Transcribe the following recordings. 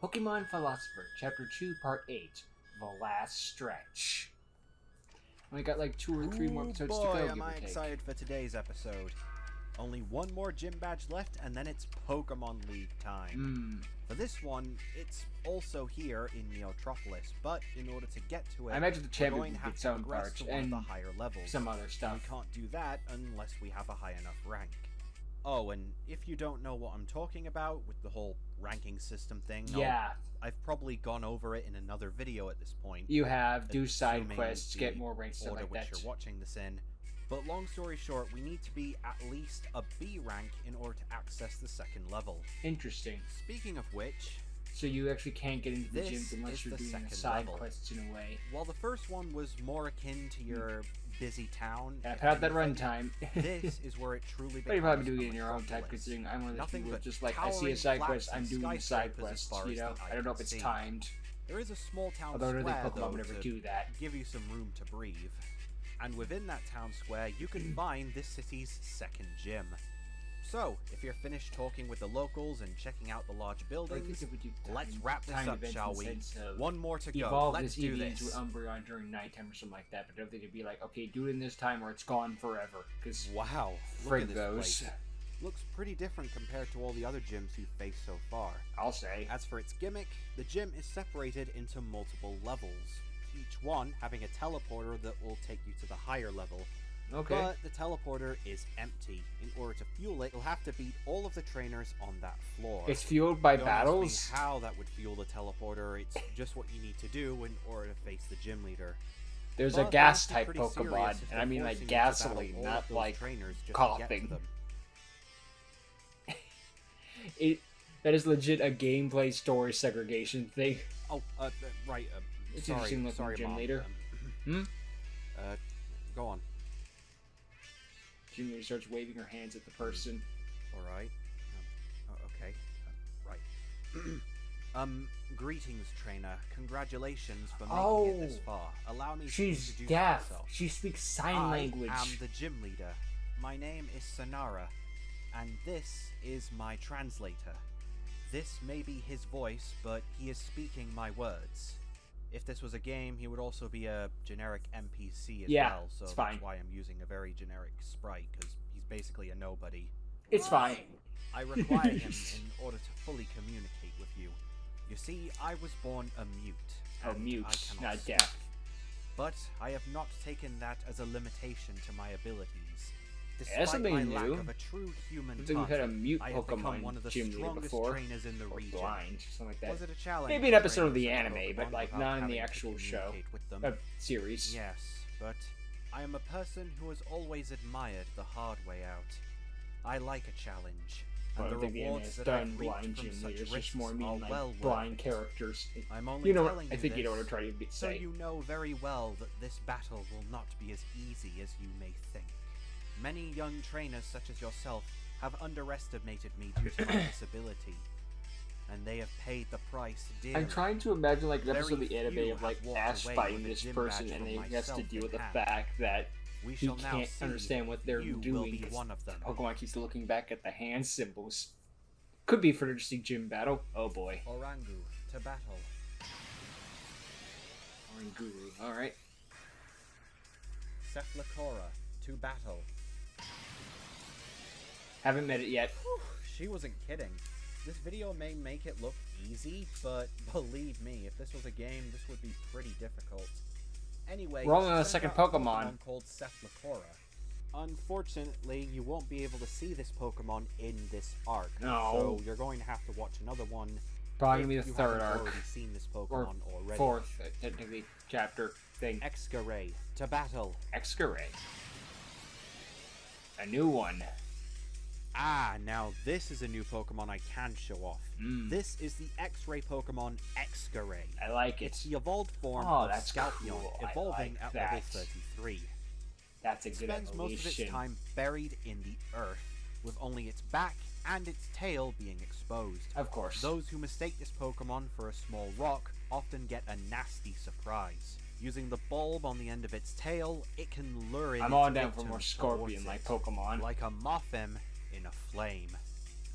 Pokemon Philosopher, Chapter 2, Part 8, The Last Stretch. We got like 2 or 3 more episodes to go, Boy, give am or I take. excited for today's episode. Only one more gym badge left, and then it's Pokemon League time. For this one, it's also here in Neotropolis, but in order to get to it, I imagine the we're champion going would to get have to some progress parts to one of and the higher levels. some other And stuff. we can't do that unless we have a high enough rank. Oh, and if you don't know what I'm talking about with the whole ranking system thing, Yeah, I've probably gone over it in another video at this point. you have, do side assuming quests, the get more ranks, stuff order like which that. you're watching this in. But long story short, we need to be at least a B rank in order to access the second level. Interesting. Speaking of which, So you actually can't get into the This gyms unless is you're the doing the second side level. quests in a way. while the first one was more akin to your busy town, Yeah, if put out that anything, runtime. this is where it truly But you're probably becomes doing it a in your own time, metropolis. considering I'm one of those Nothing people but just like, I see a towering side flats quest, I'm and doing the side skyscrapers as quest, far you as know? the eye I don't know can if it's see. timed. There is a small town Although I don't think square, Pokemon though, would ever to do that. give you some room to breathe. And within that town square, you can find this city's second gym. So, if you're finished talking with the locals and checking out the large buildings, let's wrap this up, shall we? One more to go. Evolve Let's this do EV this. into Umbreon during nighttime or something like that, but I don't think it'd be like, okay, do it in this time or it's gone forever. Because Wow, look frig at this those. place. Looks pretty different compared to all the other gyms you've faced so far. I'll say. As for its gimmick, the gym is separated into multiple levels, each one having a teleporter that will take you to the higher level. Okay. But the teleporter is empty. In order to fuel it, you'll have to beat all of the trainers on that floor. It's fueled by Don't ask me battles? how that would fuel the teleporter, it's just what you need to do in order to face the gym leader. There's But a that gas would be type pretty Pokemon, serious if and I they're mean like forcing you to battle gasoline, all not of those like trainers just to get to coughing. them. That is legit a gameplay story segregation thing. Oh, right. It's sorry, interesting looking sorry, gym Mom. leader. Go on. Gym leader starts waving her hands at the person. All right. Okay. Right. Greetings, trainer. Congratulations for making it this far. Allow me to She's introduce deaf. myself. She speaks sign language. I am the gym leader. My name is Sonara, and this is my translator. This may be his voice, but he is speaking my words. If this was a game, he would also be a generic NPC as well, so it's that's fine. why I'm using a very generic sprite, because he's basically a nobody. It's fine. I require him in order to fully communicate with you. You see, I was born a mute. Oh, and mute, I cannot not speak. deaf. But I have not taken that as a limitation to my abilities. that's Despite something my new. lack of a true human I think we've touch, had a mute I have become one Pokemon of the gym leader strongest before. trainers in the Or region. blind, something like that. Was it a challenge? Maybe an to episode train of the such a anime, Pokemon but like without not in the having to actual show. communicate with them? Series. Yes, but I am a person who has always admired the hard way out. I like a challenge, Well, I and don't the think the anime rewards has that done I've blind reaped from gym such leaders, risks just more are mean like well worth blind it. characters. I'm only You know, telling I think you know what I'm this trying to so say. you know very well that this battle will not be as easy as you may think. Many young trainers such as yourself have underestimated me due to my disability, and they have paid the price dearly. I'm trying to imagine like an Very episode of the anime few of like have walked Ash away fighting with a this gym person, badge and from then he has to myself deal in with the hand. fact that We he shall now can't see understand what they're you will doing. be 'Cause one of them. Pokemon keeps looking back at the hand symbols. Could be for an interesting gym battle. Oh boy. Orangu to battle. Oranguru. Alright. Cephalocara to battle. Haven't met it yet. She wasn't kidding. This video may make it look easy, but believe me, if this was a game, this would be pretty difficult. Anyway, We're only on the turns second out a Pokemon. called Cephalocara. Unfortunately, you won't be able to see this Pokemon in this arc. No. So you're going to have to watch another one. Probably if gonna be the you third haven't arc. already seen this Or Pokemon already. fourth, technically, chapter thing. Excavate to battle. Excavate. A new one. Ah, now this is a new Pokemon I can show off. Mm. This is the X-Ray Pokemon Excavate. I like it. It's the evolved form Oh, of that's Scalpion, cool. I evolving like at level that. 33. That's a It good spends most of its evolution. time buried in the earth, with only its back and its tail being exposed. Of course. Those who mistake this Pokemon for a small rock often get a nasty surprise. Using the bulb on the end of its tail, it can lure in I'm its all down for victims more towards Scorpion-like it, Pokemon. like a Mothim in a flame.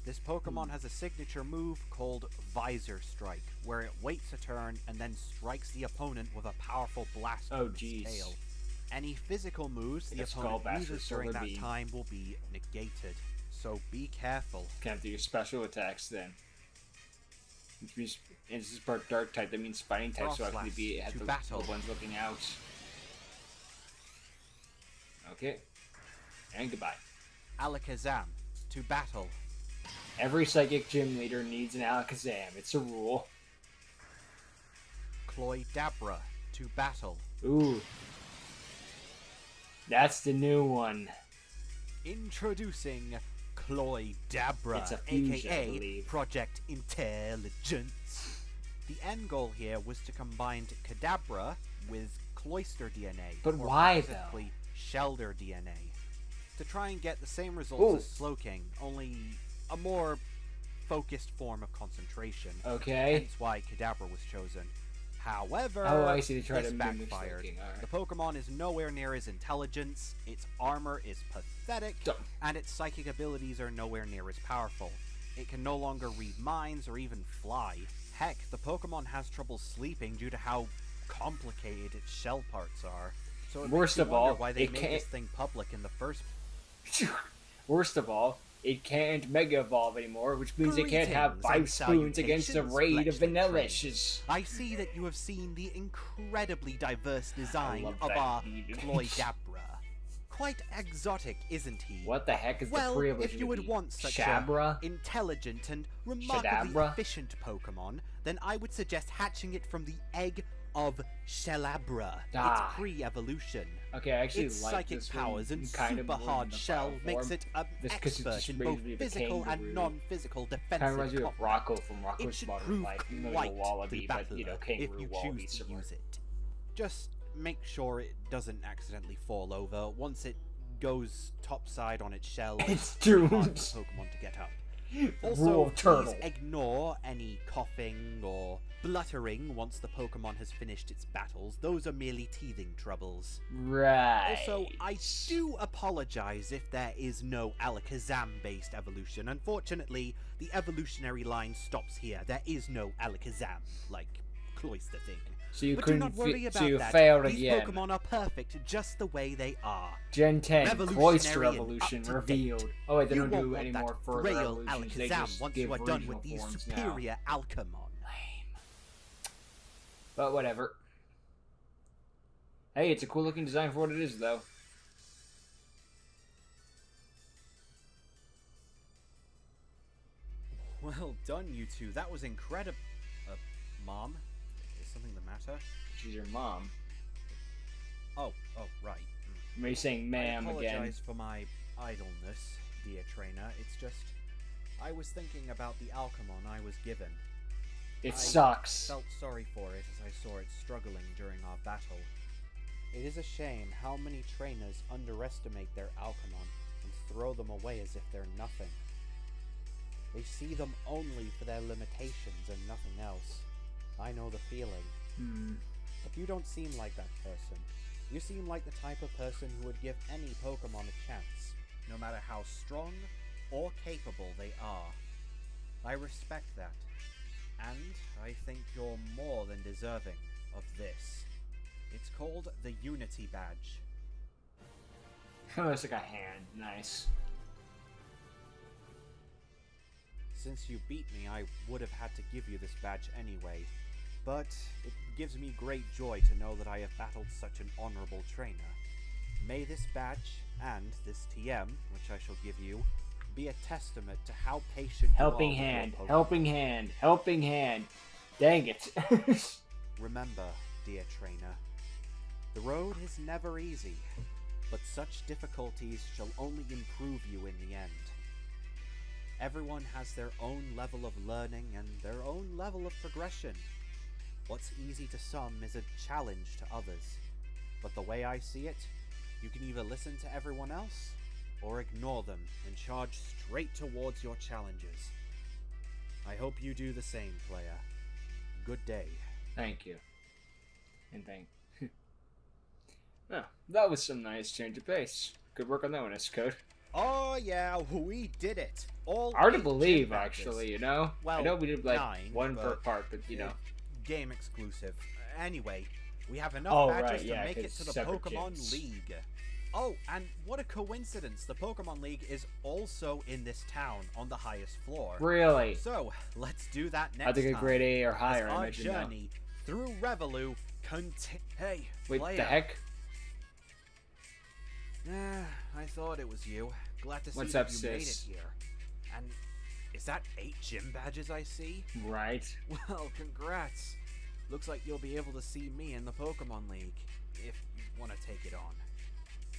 This Pokemon has a signature move called Visor Strike, where it waits a turn and then strikes the opponent with a powerful blast Oh, from its jeez. tail. Any physical moves the It's opponent Skull uses Bastard, during Solar that Beam. time will be negated, so be careful. Can't do your special attacks then. Which means, and this is part dark type, that means fighting type, so actually Frostlass, have to the battle. ones looking out. Okay. And goodbye. Alakazam, to battle. Every psychic gym leader needs an Alakazam. It's a rule. Cloydabra, to battle. Ooh. That's the new one. Introducing Cloydabra, It's a fusion, I aka believe. Project Intelligence. The end goal here was to combine Kadabra with Cloyster DNA. But or why, though? specifically Shelder DNA. To try and get the same results Ooh. as Slowking, only a more focused form of concentration. Okay. Hence why Kadabra was chosen. However, Oh, I see. They try this to mimic backfired. Slowking. Alright. The Pokemon is nowhere near his intelligence, its armor is pathetic, Dumb. and its psychic abilities are nowhere near as powerful. It can no longer read minds or even fly. Heck, the Pokemon has trouble sleeping due to how complicated its shell parts are. So it Worst makes you of wonder all, why they it made can't- this thing public in the first. Worst of all, it can't Mega Evolve anymore, which means it can't have Greetings 5 and spoons against a salutations, raid of Fletchley Vanillishes. I see that you have seen the incredibly diverse design love of that our dude. Cloydabra. Quite exotic, isn't he? What the heck is Well, the pre-evolution if you to would be? want such Shabra? a intelligent and remarkably Shadabra? efficient Pokemon, then I would suggest hatching it from the egg of Shelabra. Ah. It's pre-evolution. Okay, I actually Its like psychic this powers one and kind super of more hard than the shell final makes form. it an Just 'cause it expert just in reminds both me of a physical and kangaroo. non-physical Kind of defensive reminds me of combat. Rocco from It Rocco's should Modern prove Life, even though quite he's a wallaby, the but, you know, battler if kangaroo you wallaby choose to similar. use it. Just make sure it doesn't accidentally fall over. Once it goes topside on its shell, It's hard doomed. for Pokemon to get up. Rule Also, of Turtle. please ignore any coughing or bluttering once the Pokemon has finished its battles. Those are merely teething troubles. Right. Also, I do apologize if there is no Alakazam-based evolution. Unfortunately, the evolutionary line stops here. There is no Alakazam, like Cloyster thing. So you But do couldn't not worry about so you that. failed These again. Pokemon are perfect just the way they are. Gen 10, Revolutionary Cloyster and Evolution up-to-date. revealed. Oh wait, they You don't won't do want any that more further Grail evolutions. They Alakazam just once give you are done regional with these forms now. superior Alkamon. Lame. But whatever. Hey, it's a cool looking design for what it is, though. Well done, you two. That was incredible. Mom? Is something the matter? She's your mom. Oh, right. Are you saying ma'am I again? apologize for my idleness, dear trainer. It's just I was thinking about the Alkamon I was given. It I sucks. Felt sorry for it as I saw it struggling during our battle. It is a shame how many trainers underestimate their Alkamon and throw them away as if they're nothing. They see them only for their limitations and nothing else. I know the feeling. But you don't seem like that person. You seem like the type of person who would give any Pokemon a chance, no matter how strong or capable they are. I respect that. And I think you're more than deserving of this. It's called the Unity Badge. Oh, it's like a hand. Nice. Since you beat me, I would have had to give you this badge anyway. But it gives me great joy to know that I have battled such an honorable trainer. May this badge, and this TM, which I shall give you, be a testament to how patient Helping you are with your hand. Pokemon. Helping hand. Helping hand. Dang it. Remember, dear trainer, the road is never easy, but such difficulties shall only improve you in the end. Everyone has their own level of learning and their own level of progression. What's easy to some is a challenge to others, but the way I see it, you can either listen to everyone else or ignore them and charge straight towards your challenges. I hope you do the same, player. Good day. Thank you. And thank. Oh, that was some nice change of pace. Good work on that one, S-Code. Oh yeah, we did it. All Hard to 8 believe, gym badges. actually, you know? I Well, know we did, like, 9, one per but part, but, you know. game exclusive. Anyway, we have enough Oh, badges right, to yeah, make it 'cause to the separate Pokemon gyms. League. Oh, and what a coincidence! The Pokemon League is also in this town on the highest floor. Really? So let's do that next I think a time. grade A or higher, as I our imagine now. journey through Revolu Hey, Wait, player. the heck? I thought it was you. Glad to see What's that up, you made it sis? here. And is that 8 gym badges I see? Right. Well, congrats. Looks like you'll be able to see me in the Pokemon League, if you want to take it on.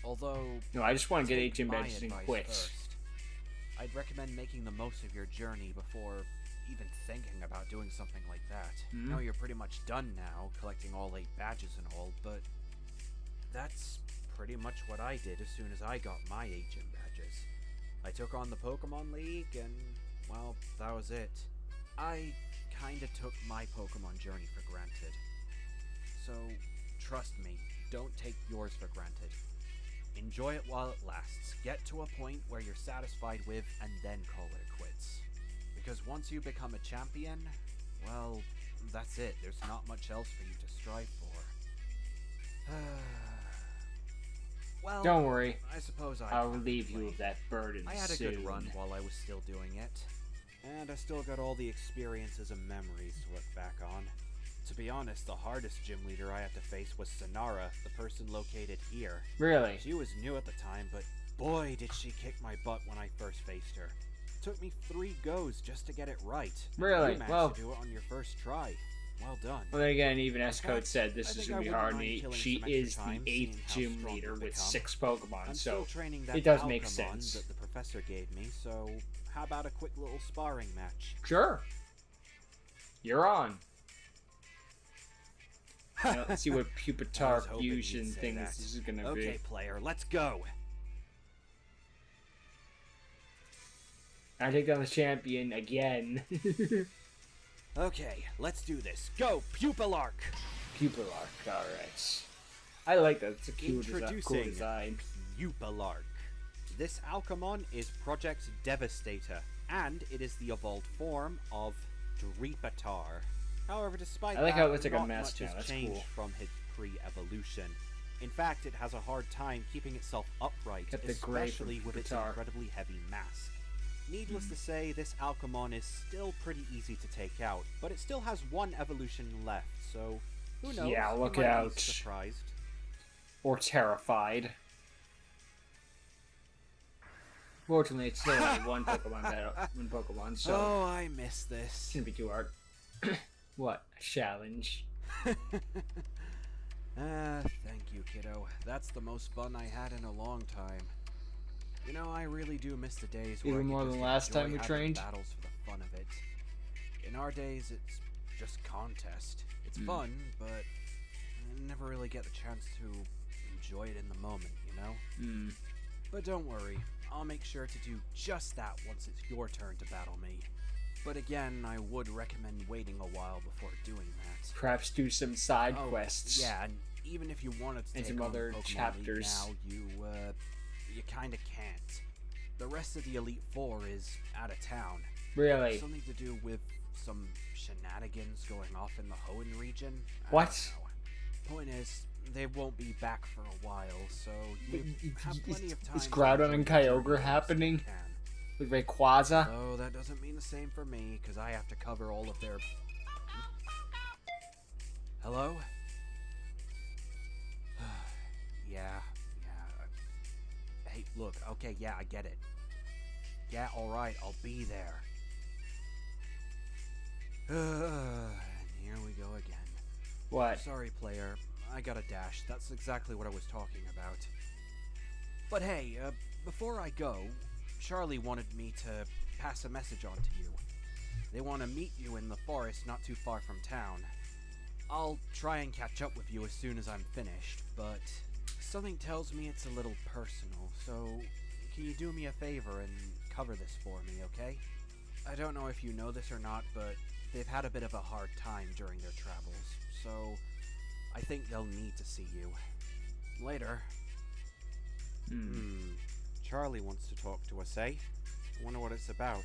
Although, No, I just want to get take 8 gym my badges and advice quit. first. I'd recommend making the most of your journey before even thinking about doing something like that. Hmm? I know you're pretty much done now, collecting all 8 badges and all, but that's pretty much what I did as soon as I got my 8 gym badges. I took on the Pokemon League, and, well, that was it. I kinda took my Pokemon journey for granted. So, trust me, don't take yours for granted. Enjoy it while it lasts. Get to a point where you're satisfied with, and then call it quits. Because once you become a champion, well, that's it. There's not much else for you to strive for. Well, Don't worry. I suppose I'll relieve you of that burden I had a soon. good run while I was still doing it. And I still got all the experiences and memories to look back on. To be honest, the hardest gym leader I had to face was Sonara, the person located here. Really? She was new at the time, but boy did she kick my butt when I first faced her. It took me 3 goes just to get it right. Really? You managed Well- to do it on your first try. Well done. Well, then again, even S-Code fact, said I this is think going I to be wouldn't hard. mind And killing she some extra is the time, 8th seeing how gym strong leader you've with become. 6 Pokemon, I'm so still training that it does make Alcamon sense. that the professor gave me, so how about a quick little sparring match? Sure. You're on. Now, let's see what I Pupitar was hoping you'd fusion say thing that. this is going to Okay, be. player, let's go. I take down the champion again. Okay, let's do this. Go, Pupilark! Pupilark, alright. I like that. It's a cool Introducing design. Pupilark. This Alcamon is Project Devastator, and it is the evolved form of Dreepatar. However, despite I like that, how it looks like a not mess much now. has That's changed cool. from his pre-evolution. In fact, it has a hard time keeping itself upright, Got the gray from especially with its Pupitar. incredibly heavy mask. Needless to say, this Alcamon is still pretty easy to take out, but it still has 1 evolution left, so who knows? Yeah, you look might be out. surprised. Or terrified. Fortunately, it's still only one Pokemon, so Oh, I miss this. it shouldn't be too hard. What? A challenge? Thank you, kiddo. That's the most fun I had in a long time. You know, I really do miss the days where Even I could more just than last enjoy time we having trained? battles for the fun of it. In our days, it's just contest. It's Hmm. fun, but I never really get the chance to enjoy it in the moment, you know? Hmm. But don't worry, I'll make sure to do just that once it's your turn to battle me. But again, I would recommend waiting a while before doing that. Perhaps do some side Oh, quests. Yeah, and even if you wanted to And take some on other Pokemon League chapters. now, you kinda can't. The rest of the Elite Four is out of town. Really? Something to do with some shenanigans going off in the Hoenn region. I What? don't know. Point is, they won't be back for a while, so you have plenty of time. Is to Groudon enjoy and the journey Kyogre the best happening? you can. With Rayquaza? Though that doesn't mean the same for me, because I have to cover all of their... Hello? Yeah. Hey, look, okay, yeah, I get it. Yeah, alright, I'll be there. And here we go again. What? Sorry, player. I got a dash. That's exactly what I was talking about. But hey, before I go, Charlie wanted me to pass a message on to you. They want to meet you in the forest not too far from town. I'll try and catch up with you as soon as I'm finished, but something tells me it's a little personal, so can you do me a favor and cover this for me, okay? I don't know if you know this or not, but they've had a bit of a hard time during their travels, so I think they'll need to see you. Later. Charlie wants to talk to us, eh? I wonder what it's about.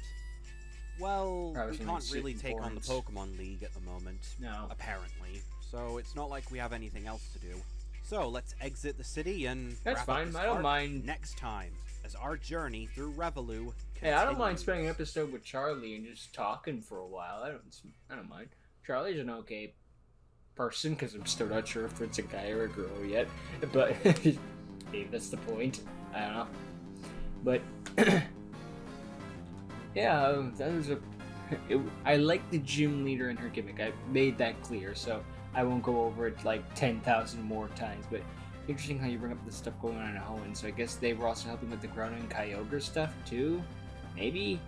Well, Probably we something can't really super take on the important. Pokemon League at the moment. No. Apparently. So it's not like we have anything else to do. So let's exit the city and That's wrap fine, up this I don't arc mind. next time, as our journey through Reveloo Hey, I don't mind continues. spending an episode with Charlie and just talking for a while. I don't mind. Charlie's an okay person because I'm still not sure if it's a guy or a girl yet, but maybe that's the point. I don't know. But yeah, that was I like the gym leader and her gimmick. I made that clear, so I won't go over it like 10,000 more times. But interesting how you bring up the stuff going on in Hoenn. So I guess they were also helping with the Groudon and Kyogre stuff too. Maybe.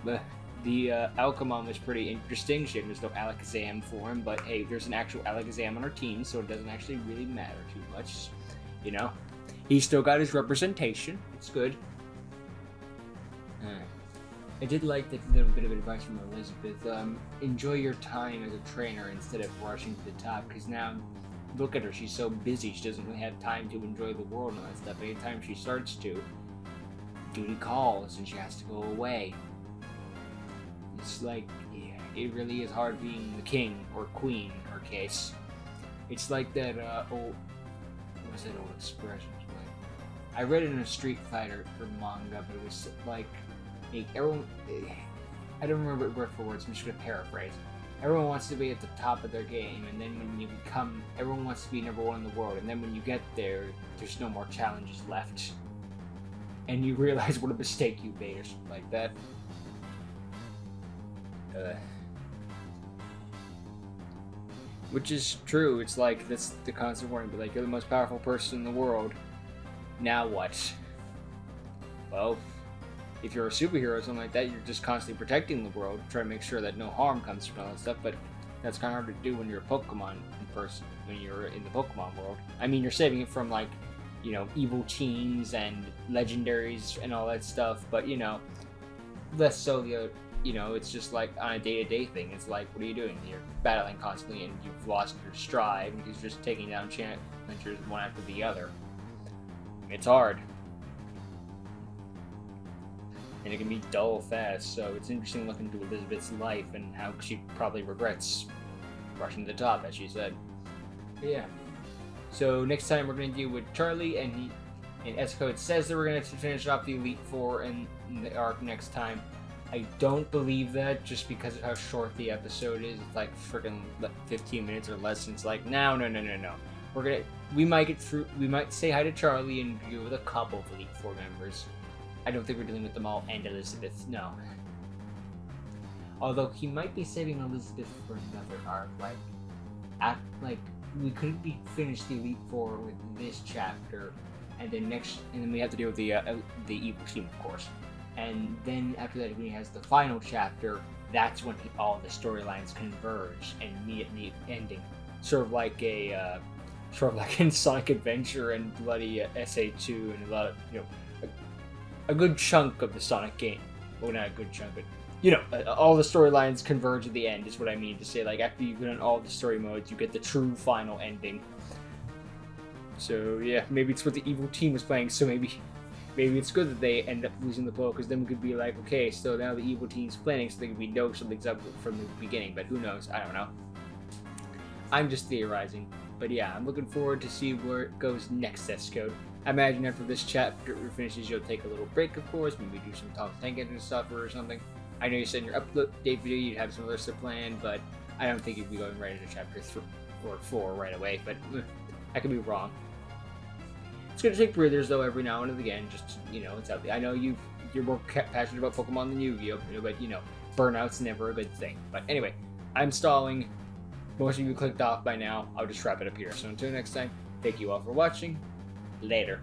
But the Alcemon was pretty interesting. She had no Alakazam for him, but hey, there's an actual Alakazam on our team, so it doesn't actually really matter too much. You know, he still got his representation. It's good. I did like that little bit of advice from Elizabeth. Enjoy your time as a trainer instead of rushing to the top, because now, look at her. She's so busy. She doesn't really have time to enjoy the world and all that stuff. Anytime she starts to, duty calls and she has to go away. It's like, yeah, it really is hard being the king or queen in her case. It's like that old, what was that old expression? I read it in a Street Fighter manga, but it was like, everyone, I don't remember it word for word, so I'm just gonna paraphrase. Everyone wants to be at the top of their game, and then when you become, everyone wants to be number one in the world, and then when you get there, there's no more challenges left. And you realize what a mistake you made or something like that. Which is true. It's like, that's the constant warning, but like, you're the most powerful person in the world. Now what? Well, if you're a superhero or something like that, you're just constantly protecting the world, trying to make sure that no harm comes from all that stuff, but that's kind of hard to do when you're a Pokemon person, when you're in the Pokemon world. I mean, you're saving it from, like, you know, evil teams and legendaries and all that stuff, but, you know, less so the other, you know, it's just like on a day-to-day thing. It's like, what are you doing? You're battling constantly and you've lost your stride because you're just taking down challengers one after the other. It's hard. And it can be dull fast, so it's interesting looking into Elizabeth's life and how she probably regrets rushing to the top, as she said. But yeah. So next time we're going to deal with Charlie, and S-Code says that we're going to finish off the Elite Four in the arc next time. I don't believe that, just because of how short the episode is. It's like freaking 15 minutes or less, and it's like, no. We might get through, we might say hi to Charlie and deal with a couple of Elite Four members. I don't think we're dealing with them all and Elizabeth, no. Although he might be saving Elizabeth for another arc, like we could be finished the Elite Four with this chapter, and then we have to deal with the evil team, of course. And then after that, when he has the final chapter, that's when all the storylines converge and meet at the ending, sort of like in Sonic Adventure and bloody SA2 and a lot of, you know, a good chunk of the Sonic game. Well, not a good chunk, but, you know, all the storylines converge at the end is what I mean to say. Like, after you've done all the story modes, you get the true final ending. So, yeah, maybe it's what the evil team was playing, so maybe it's good that they end up losing the ball, because then we could be like, okay, so now the evil team's planning, so we know something's up from the beginning, but who knows? I don't know. I'm just theorizing. But yeah, I'm looking forward to see where it goes next, S-Code. I imagine after this chapter finishes, you'll take a little break, of course, maybe do some Talk Tank and stuff or something. I know you said in your update video you'd have some other stuff planned, but I don't think you'd be going right into chapter 3 or 4 right away, but I could be wrong. It's going to take breathers, though, every now and again, just, you know, it's out there. I know you're more passionate about Pokemon than Yu-Gi-Oh!, but, you know, burnout's never a good thing. But anyway, I'm stalling. Most of you clicked off by now. I'll just wrap it up here. So until next time, thank you all for watching. Later.